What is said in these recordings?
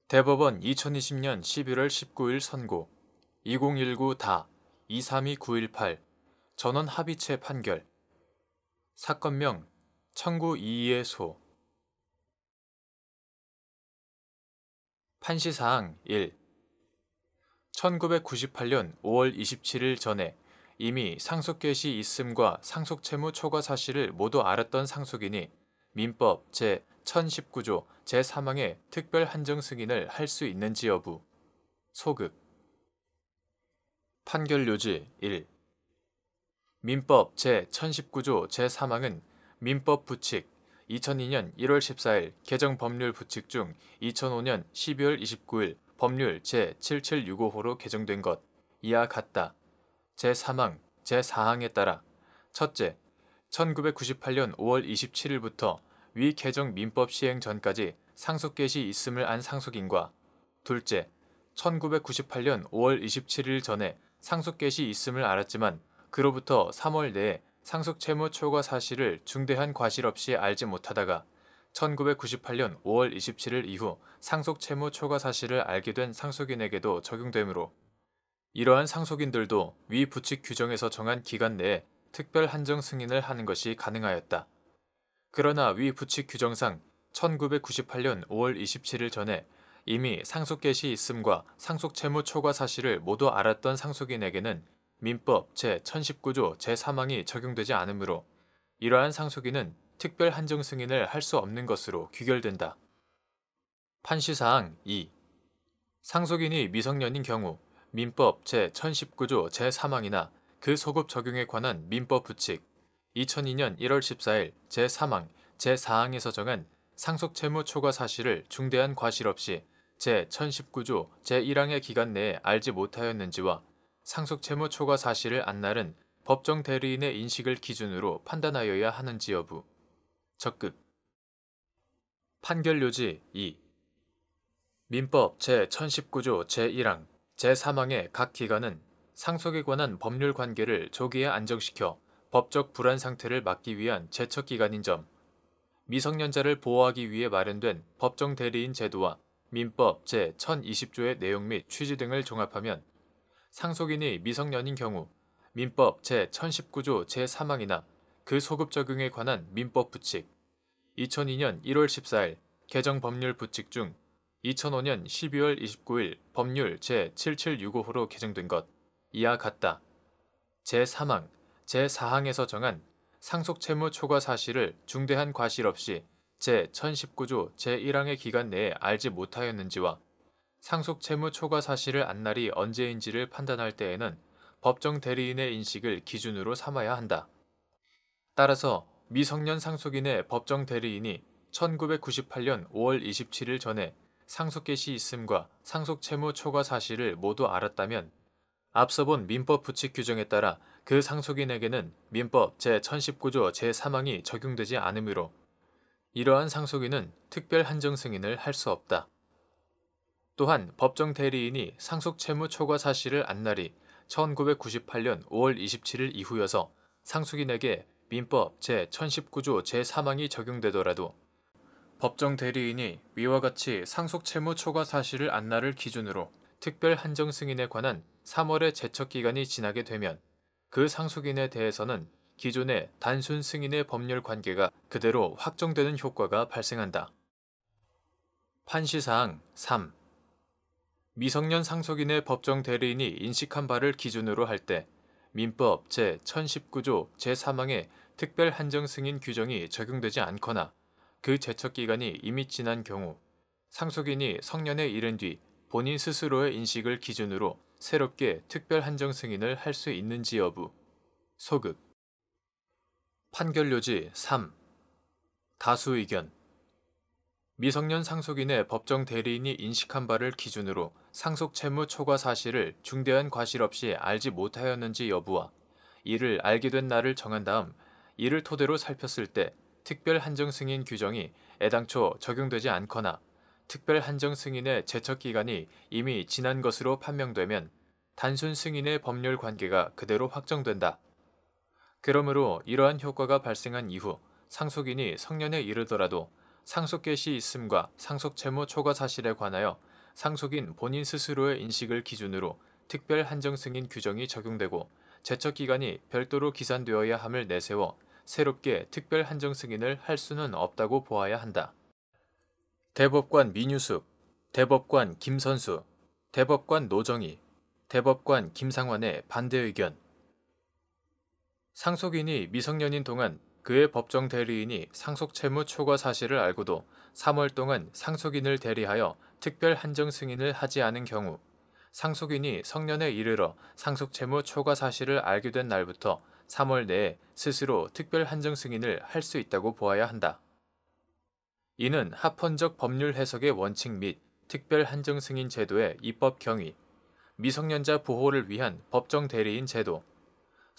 대법원 2020년 11월 19일 선고 2019-232918 전원 합의체 판결 사건명 청구 이의의 소 판시사항 1. 1998년 5월 27일 전에 이미 상속개시 있음과 상속채무 초과 사실을 모두 알았던 상속인이 민법 제1019조 제3항의 특별 한정 승인을 할 수 있는지 여부. 소급. 판결 요지 1. 민법 제1019조 제3항은 민법 부칙 2002년 1월 14일 개정 법률 부칙 중 2005년 12월 29일 법률 제7765호로 개정된 것 이와 같다. 제3항, 제4항에 따라 첫째, 1998년 5월 27일부터 위 개정 민법 시행 전까지 상속개시 있음을 안 상속인과 둘째, 1998년 5월 27일 전에 상속개시 있음을 알았지만 그로부터 3월 내에 상속채무 초과 사실을 중대한 과실 없이 알지 못하다가 1998년 5월 27일 이후 상속채무 초과 사실을 알게 된 상속인에게도 적용되므로 이러한 상속인들도 위 부칙 규정에서 정한 기간 내에 특별 한정 승인을 하는 것이 가능하였다. 그러나 위 부칙 규정상 1998년 5월 27일 전에 이미 상속개시 있음과 상속채무 초과 사실을 모두 알았던 상속인에게는 민법 제1019조 제3항이 적용되지 않으므로 이러한 상속인은 특별 한정 승인을 할 수 없는 것으로 귀결된다. 판시사항 2. 상속인이 미성년인 경우 민법 제1019조 제3항이나 그 소급 적용에 관한 민법 부칙 2002년 1월 14일 제3항, 제4항에서 정한 상속채무 초과 사실을 중대한 과실 없이 제1019조 제1항의 기간 내에 알지 못하였는지와 상속채무 초과 사실을 안 날은 법정 대리인의 인식을 기준으로 판단하여야 하는지 여부. 적극. 판결 요지 2. 민법 제1019조 제1항, 제3항의 각 기관은 상속에 관한 법률 관계를 조기에 안정시켜 법적 불안 상태를 막기 위한 제척기관인 점, 미성년자를 보호하기 위해 마련된 법정 대리인 제도와 민법 제1020조의 내용 및 취지 등을 종합하면 상속인이 미성년인 경우 민법 제1019조 제3항이나 그 소급 적용에 관한 민법 부칙 2002년 1월 14일 개정 법률 부칙 중 2005년 12월 29일 법률 제7765호로 개정된 것 이와 같다. 제3항, 제4항에서 정한 상속채무 초과 사실을 중대한 과실 없이 제1019조 제1항의 기간 내에 알지 못하였는지와 상속채무 초과 사실을 안 날이 언제인지를 판단할 때에는 법정 대리인의 인식을 기준으로 삼아야 한다. 따라서 미성년 상속인의 법정 대리인이 1998년 5월 27일 전에 상속개시 있음과 상속채무 초과 사실을 모두 알았다면 앞서 본 민법 부칙 규정에 따라 그 상속인에게는 민법 제1019조 제3항이 적용되지 않으므로 이러한 상속인은 특별 한정 승인을 할 수 없다. 또한 법정 대리인이 상속채무 초과 사실을 안 날이 1998년 5월 27일 이후여서 상속인에게 민법 제1019조 제3항이 적용되더라도 법정 대리인이 위와 같이 상속채무 초과 사실을 안 날을 기준으로 특별 한정 승인에 관한 3월의 제척기간이 지나게 되면 그 상속인에 대해서는 기존의 단순 승인의 법률 관계가 그대로 확정되는 효과가 발생한다. 판시사항 3. 미성년 상속인의 법정 대리인이 인식한 바를 기준으로 할 때 민법 제1019조 제3항의 특별 한정 승인 규정이 적용되지 않거나 그 제척기간이 이미 지난 경우 상속인이 성년에 이른 뒤 본인 스스로의 인식을 기준으로 새롭게 특별 한정 승인을 할 수 있는지 여부. 소급. 판결 요지 3. 다수 의견. 미성년 상속인의 법정 대리인이 인식한 바를 기준으로 상속채무 초과 사실을 중대한 과실 없이 알지 못하였는지 여부와 이를 알게 된 날을 정한 다음 이를 토대로 살폈을 때 특별 한정 승인 규정이 애당초 적용되지 않거나 특별 한정 승인의 제척기간이 이미 지난 것으로 판명되면 단순 승인의 법률 관계가 그대로 확정된다. 그러므로 이러한 효과가 발생한 이후 상속인이 성년에 이르더라도 상속개시 있음과 상속채무 초과 사실에 관하여 상속인 본인 스스로의 인식을 기준으로 특별 한정 승인 규정이 적용되고 제척 기간이 별도로 기산되어야 함을 내세워 새롭게 특별 한정 승인을 할 수는 없다고 보아야 한다. 대법관 민유숙, 대법관 김선수, 대법관 노정희, 대법관 김상환의 반대 의견. 상속인이 미성년인 동안 그의 법정 대리인이 상속 채무 초과 사실을 알고도 3월 동안 상속인을 대리하여 특별 한정 승인을 하지 않은 경우 상속인이 성년에 이르러 상속 채무 초과 사실을 알게 된 날부터 3월 내에 스스로 특별 한정 승인을 할 수 있다고 보아야 한다. 이는 합헌적 법률 해석의 원칙 및 특별 한정 승인 제도의 입법 경위, 미성년자 보호를 위한 법정 대리인 제도,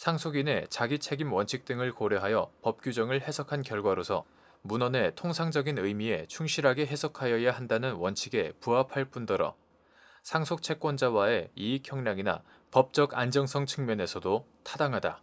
상속인의 자기 책임 원칙 등을 고려하여 법 규정을 해석한 결과로서 문헌의 통상적인 의미에 충실하게 해석하여야 한다는 원칙에 부합할 뿐더러 상속 채권자와의 이익 형량이나 법적 안정성 측면에서도 타당하다.